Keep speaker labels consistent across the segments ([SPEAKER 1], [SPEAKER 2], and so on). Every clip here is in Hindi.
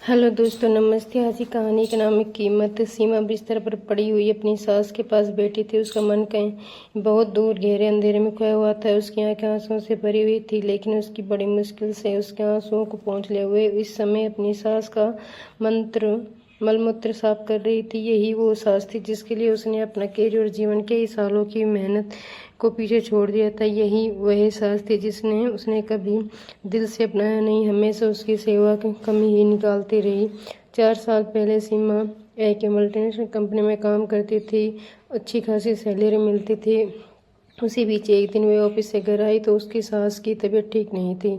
[SPEAKER 1] हेलो दोस्तों, नमस्ते। आज की कहानी का नाम है कीमत। सीमा बिस्तर पर पड़ी हुई अपनी सास के पास बैठी थी। उसका मन कहीं बहुत दूर गहरे अंधेरे में खोया हुआ था। उसकी आंखें आंसुओं से भरी हुई थी, लेकिन उसकी बड़ी मुश्किल से उसके आंसुओं को पोंछ लिए हुए इस समय अपनी सास का मलमूत्र साफ कर रही थी। यही वो सास थी जिसके लिए उसने अपना कैरियर और जीवन के सालों की मेहनत को पीछे छोड़ दिया था। यही वह सास थी जिसने उसने कभी दिल से अपनाया नहीं, हमेशा उसकी सेवा की कमी ही निकालती रही। 4 साल पहले सीमा एक मल्टीनेशनल कंपनी में काम करती थी। अच्छी खासी सैलरी मिलती थी। उसी बीच एक दिन वे ऑफिस से घर आई तो उसकी सास की तबीयत ठीक नहीं थी।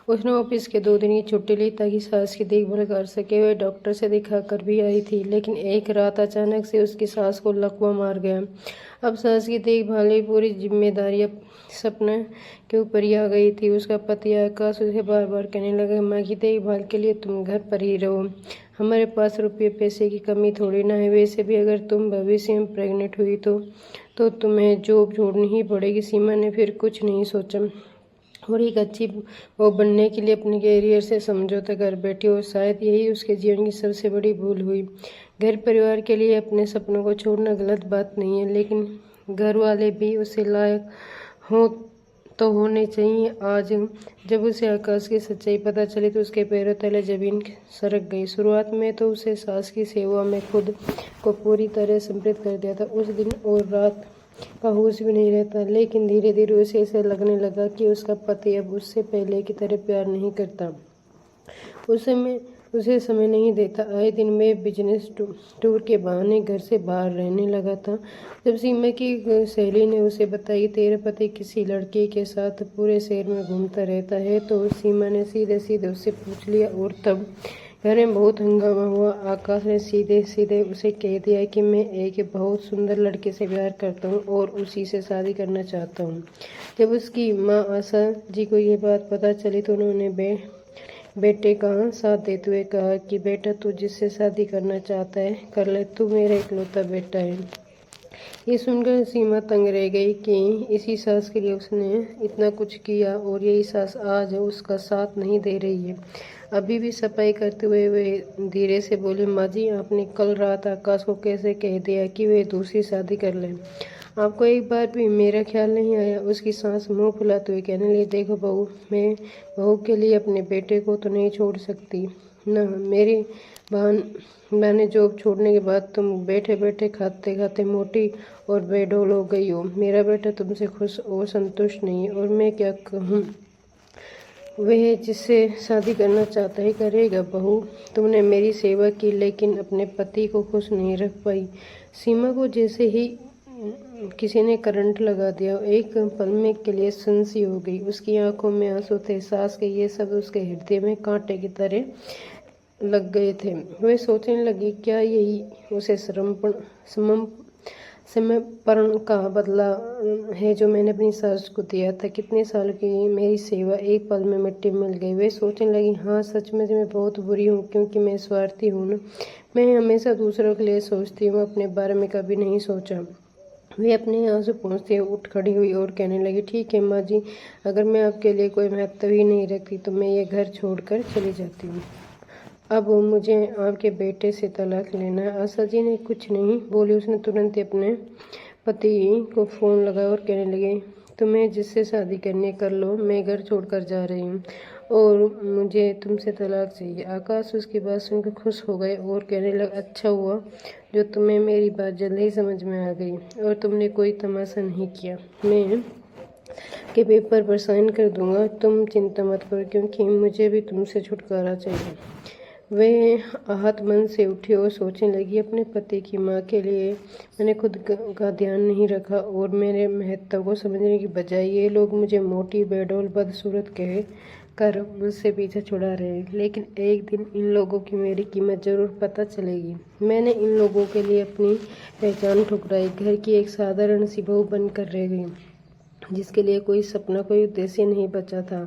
[SPEAKER 1] उसने ऑफिस के 2 दिन की छुट्टी ली ताकि सास की देखभाल कर सके। वह डॉक्टर से दिखा कर भी आई थी, लेकिन एक रात अचानक से उसकी सास को लकवा मार गया। अब सास की देखभाल की पूरी जिम्मेदारी अब सपना के ऊपर ही आ गई थी। उसका पति आकाश उसे बार बार कहने लगा, माँ की देखभाल के लिए तुम घर पर ही रहो, हमारे पास रुपये पैसे की कमी थोड़ी ना है। वैसे भी अगर तुम भविष्य में प्रेग्नेंट हुई तो तुम्हें जॉब छोड़नी ही पड़ेगी। सीमा ने फिर कुछ नहीं सोचा और एक अच्छी बहू बनने के लिए अपने कैरियर से समझौता कर बैठी, और शायद यही उसके जीवन की सबसे बड़ी भूल हुई। घर परिवार के लिए अपने सपनों को छोड़ना गलत बात नहीं है, लेकिन घर वाले भी उसे लायक हों तो होने चाहिए। आज जब उसे आकाश की सच्चाई पता चली तो उसके पैरों तले जमीन सरक गई। शुरुआत में तो उसे सास की सेवा में खुद को पूरी तरह समर्पित कर दिया था। उस दिन और रात का होश भी नहीं रहता, लेकिन धीरे धीरे उसे ऐसे लगने लगा कि उसका पति अब उससे पहले की तरह प्यार नहीं करता, उसे समय नहीं देता। आए दिन में बिजनेस टूर के बहाने घर से बाहर रहने लगा था। जब सीमा की सहेली ने उसे बताई, तेरा पति किसी लड़के के साथ पूरे शहर में घूमता रहता है, तो सीमा ने सीधे सीधे उससे पूछ लिया, और तब घर में बहुत हंगामा हुआ। आकाश ने सीधे सीधे उसे कह दिया कि मैं एक बहुत सुंदर लड़के से प्यार करता हूँ और उसी से शादी करना चाहता हूँ। जब उसकी माँ आशा जी को ये बात पता चली तो उन्होंने बेटे का साथ देते हुए कहा कि बेटा, तू जिससे शादी करना चाहता है कर ले, तू मेरा इकलौता बेटा है। ये सुनकर सीमा तंग रह गई कि इसी सास के लिए उसने इतना कुछ किया और यही सास आज उसका साथ नहीं दे रही है। अभी भी सफाई करते हुए वे धीरे से बोले, माँ जी, आपने कल रात आकाश को कैसे कह दिया कि वे दूसरी शादी कर ले? आपको एक बार भी मेरा ख्याल नहीं आया? उसकी सास मुंह फुलाते हुए कहने लगी, देखो बहू, मैं बहू के लिए अपने बेटे को तो नहीं छोड़ सकती ना। मेरी मैंने जॉब छोड़ने के बाद तुम बैठे बैठे खाते खाते मोटी और बेडौल हो गई हो। मेरा बेटा तुमसे खुश और संतुष्ट नहीं है, और मैं क्या कहूँ? वह जिससे शादी करना चाहता है करेगा। बहू, तुमने मेरी सेवा की लेकिन अपने पति को खुश नहीं रख पाई। सीमा को जैसे ही किसी ने करंट लगा दिया, एक पल में के लिए सुनसी हो गई। उसकी आंखों में आंसू थे। सास के ये शब्द उसके हृदय में कांटे की तरह लग गए थे। वह सोचने लगी, क्या यही उसे समर्पण का बदला है जो मैंने अपनी सास को दिया था? कितने साल की मेरी सेवा एक पल में मिट्टी मिल गई। वे सोचने लगी, हाँ सच में मैं बहुत बुरी हूँ, क्योंकि मैं स्वार्थी हूँ ना। मैं हमेशा दूसरों के लिए सोचती हूँ, अपने बारे में कभी नहीं सोचा। वे अपने आंसू पोंछते उठ खड़ी हुई और कहने लगी, ठीक है माँ जी, अगर मैं आपके लिए कोई महत्व ही नहीं रखती तो मैं ये घर छोड़कर चली जाती हूँ। अब मुझे आपके बेटे से तलाक लेना है। आशा जी ने कुछ नहीं बोली। उसने तुरंत अपने पति को फ़ोन लगाया और कहने लगी, तुम्हें जिससे शादी करनी कर लो, मैं घर छोड़कर जा रही हूँ और मुझे तुमसे तलाक चाहिए। आकाश उसकी बात सुनकर खुश हो गए और कहने लगा, अच्छा हुआ जो तुम्हें मेरी बात जल्दी ही समझ में आ गई और तुमने कोई तमाशा नहीं किया। मैं के पेपर पर साइन कर दूंगा, तुम चिंता मत करो, क्योंकि मुझे भी तुमसे छुटकारा चाहिए। वह आहत मन से उठी और सोचने लगी, अपने पति की माँ के लिए मैंने खुद का ध्यान नहीं रखा और मेरे महत्व को समझने की बजाय ये लोग मुझे मोटी, बेडौल, बदसूरत कह कर मुझसे पीछा छुड़ा रहे हैं। लेकिन एक दिन इन लोगों की मेरी कीमत जरूर पता चलेगी। मैंने इन लोगों के लिए अपनी पहचान ठुकराई, घर की एक साधारण सी बहू बनकर रह गई जिसके लिए कोई सपना, कोई उद्देश्य नहीं बचा था।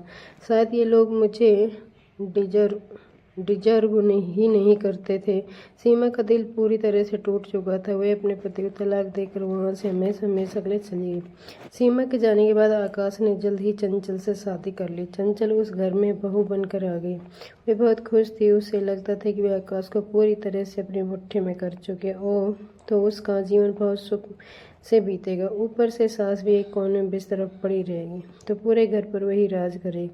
[SPEAKER 1] शायद ये लोग मुझे डिजर्व डिजर्व नहीं करते थे। सीमा का दिल पूरी तरह से टूट चुका था। वह अपने पति को तलाक देकर वहां से हमेशा हमेशा के लिए चली गई। सीमा के जाने के बाद आकाश ने जल्द ही चंचल से शादी कर ली। चंचल उस घर में बहू बनकर आ गई। वे बहुत खुश थी। उसे लगता था कि वे आकाश को पूरी तरह से अपनी मुट्ठी में कर चुके और तो उसका जीवन बहुत सुख से बीतेगा। ऊपर से सास भी एक कोने में बिस्तर पर पड़ी रहेगी तो पूरे घर पर वही राज करेगी।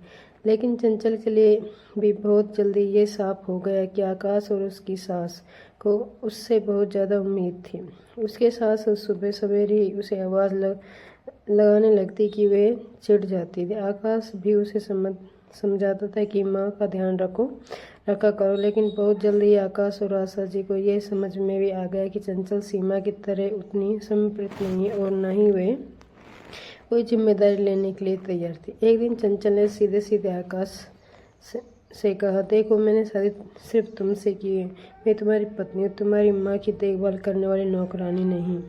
[SPEAKER 1] लेकिन चंचल के लिए भी बहुत जल्दी ये साफ हो गया कि आकाश और उसकी सास को उससे बहुत ज़्यादा उम्मीद थी। उसके सास सुबह सवेरे ही उसे आवाज़ लगाने लगती कि वे चिढ़ जाती थी। आकाश भी उसे समझाता था कि माँ का ध्यान रखा करो। लेकिन बहुत जल्दी आकाश और आशा जी को यह समझ में भी आ गया कि चंचल सीमा की तरह उतनी समर्पित नहीं और न ही वे कोई जिम्मेदारी लेने के लिए तैयार थी। एक दिन चंचल ने सीधे सीधे आकाश से कहा, देखो मैंने शादी सिर्फ तुमसे की है। मैं तुम्हारी पत्नी हूँ, तुम्हारी माँ की देखभाल करने वाली नौकरानी नहीं।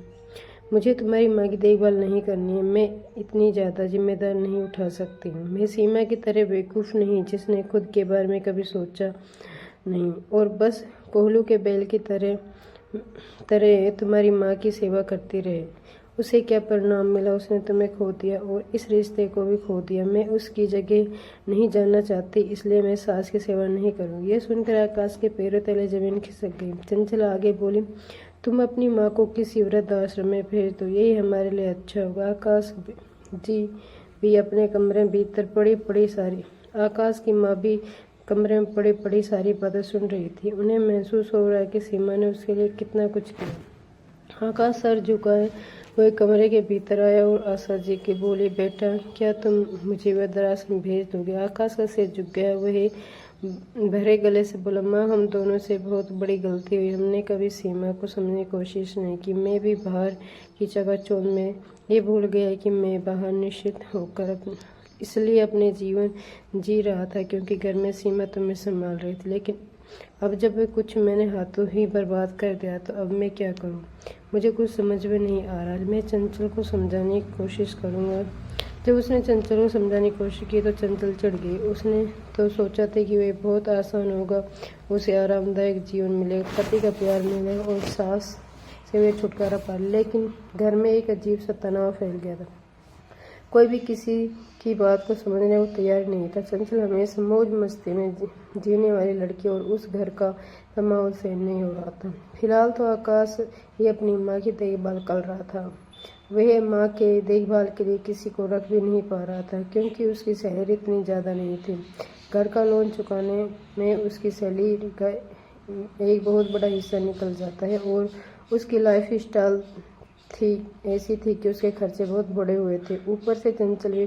[SPEAKER 1] मुझे तुम्हारी माँ की देखभाल नहीं करनी है। मैं इतनी ज़्यादा जिम्मेदारी नहीं उठा सकती हूँ। मैं सीमा की तरह बेवकूफ़ नहीं जिसने खुद के बारे में कभी सोचा नहीं और बस कोहलू के बैल की तरह तुम्हारी माँ की सेवा करती रहे। उसे क्या परिणाम मिला? उसने तुम्हें खो दिया और इस रिश्ते को भी खो दिया। मैं उसकी जगह नहीं जाना चाहती, इसलिए मैं सास की सेवा नहीं करूँगी। यह सुनकर आकाश के पैरों तले जमीन खिसक गई। चंचल आगे बोली, तुम अपनी माँ को किसी वृद्धाश्रम में भेज दो, यही हमारे लिए अच्छा होगा। आकाश जी भी अपने कमरे में भीतर आकाश की माँ भी कमरे में पड़ी सारी बातें सुन रही थी। उन्हें महसूस हो रहा है कि सीमा ने उसके लिए कितना कुछ किया। आकाश सर झुकाए वह कमरे के भीतर आया और आशा जी की बोली, बेटा क्या तुम मुझे वृद्धाश्रम भेज दोगे? आकाश का सिर झुक गया। वह भरे गले से बोला, माँ हम दोनों से बहुत बड़ी गलती हुई। हमने कभी सीमा को समझने की कोशिश नहीं की। मैं भी बाहर की चकाचौंध में ये भूल गया कि मैं बाहर निश्चित होकर इसलिए अपने जीवन जी रहा था क्योंकि घर में सीमा तुम्हें संभाल रही थी। लेकिन अब जब वे कुछ मैंने हाथों ही बर्बाद कर दिया तो अब मैं क्या करूं? मुझे कुछ समझ में नहीं आ रहा। मैं चंचल को समझाने की कोशिश करूंगा। जब उसने चंचल को समझाने की कोशिश की तो चंचल चिढ़ गई। उसने तो सोचा था कि वे बहुत आसान होगा, उसे आरामदायक जीवन मिलेगा, पति का प्यार मिलेगा और सास से वे छुटकारा पा। लेकिन घर में एक अजीब सा तनाव फैल गया था। कोई भी किसी की बात को समझने को तैयार नहीं था। चंचल हमेशा मौज मस्ती में जीने वाली लड़की और उस घर का माहौल सहन नहीं हो रहा था। फिलहाल तो आकाश ही अपनी माँ की देखभाल कर रहा था। वह माँ के देखभाल के लिए किसी को रख भी नहीं पा रहा था क्योंकि उसकी सैलरी इतनी ज़्यादा नहीं थी। घर का लोन चुकाने में उसकी सैलरी का एक बहुत बड़ा हिस्सा निकल जाता है और उसकी लाइफ स्टाइल ऐसी थी कि उसके खर्चे बहुत बड़े हुए थे। ऊपर से चंचल भी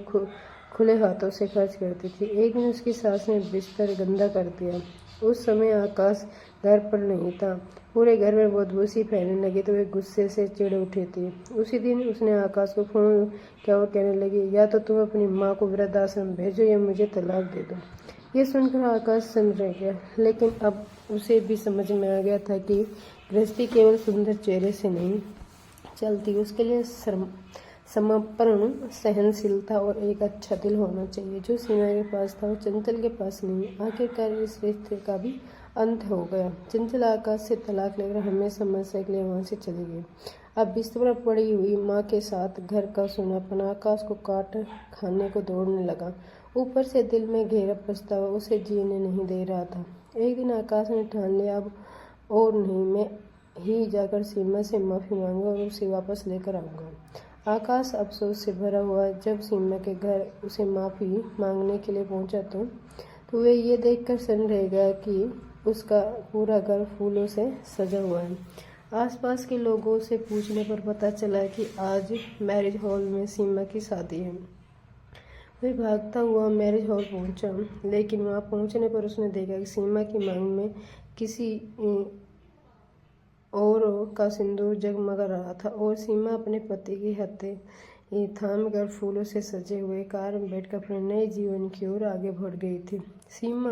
[SPEAKER 1] खुले हाथों से खर्च करती थी। एक दिन उसकी सास ने बिस्तर गंदा कर दिया। उस समय आकाश घर पर नहीं था। पूरे घर में बदबू सी फैलने लगी तो वे गुस्से से चिढ़ उठी थी। उसी दिन उसने आकाश को फोन किया और कहने लगी, या तो तुम अपनी माँ को वृद्धाश्रम भेजो या मुझे तलाक दे दो। ये सुनकर आकाश समझ गया, लेकिन अब उसे भी समझ में आ गया था कि गृहस्थी केवल सुंदर चेहरे से नहीं चलती। उसके लिए समर्पण, सहनशीलता और एक अच्छा दिल होना चाहिए, जो सीमा के पास था और चंचल के पास नहीं। आखिरकार इस रिश्ते का भी अंत हो गया। चंचल आकाश से तलाक लेकर हमेशा हमेशा के लिए वहां से चली गई। अब बिस्तर पर पड़ी हुई माँ के साथ घर का सूनापन आकाश को काट खाने को दौड़ने लगा। ऊपर से दिल में गहरा पछतावा उसे जीने नहीं दे रहा था। एक दिन आकाश ने ठान लिया, अब और नहीं, मैं ही जाकर सीमा से माफ़ी मांगूंगा और उसे वापस लेकर आऊँगा। आकाश अफसोस से भरा हुआ जब सीमा के घर उसे माफ़ी मांगने के लिए पहुंचा तो वे ये देखकर सन्न रह गया कि उसका पूरा घर फूलों से सजा हुआ है। आसपास के लोगों से पूछने पर पता चला कि आज मैरिज हॉल में सीमा की शादी है। वह भागता हुआ मैरिज हॉल पहुंचा, लेकिन वहां पहुंचने पर उसने देखा कि सीमा की मांग में किसी और का सिंदूर जगमगा रहा था और सीमा अपने पति की हत्थे थाम कर फूलों से सजे हुए कार में बैठकर अपने नए जीवन की ओर आगे बढ़ गई थी। सीमा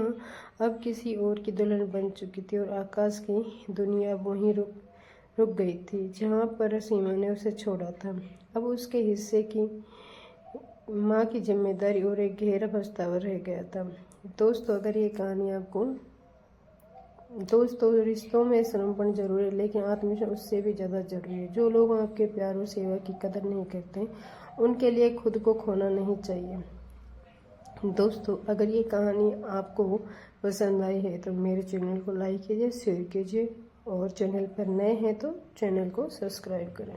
[SPEAKER 1] अब किसी और की दुल्हन बन चुकी थी और आकाश की दुनिया अब वहीं रुक गई थी जहाँ पर सीमा ने उसे छोड़ा था। अब उसके हिस्से की माँ की जिम्मेदारी और एक गहरा पछतावा रह गया था। दोस्तों, अगर ये कहानी आपको दोस्तों, रिश्तों में समर्पण जरूरी है, लेकिन आत्मविश्वास उससे भी ज़्यादा जरूरी है। जो लोग आपके प्यार और सेवा की कदर नहीं करते, उनके लिए खुद को खोना नहीं चाहिए। दोस्तों, अगर ये कहानी आपको पसंद आई है तो मेरे चैनल को लाइक कीजिए, शेयर कीजिए, और चैनल पर नए हैं तो चैनल को सब्सक्राइब करें।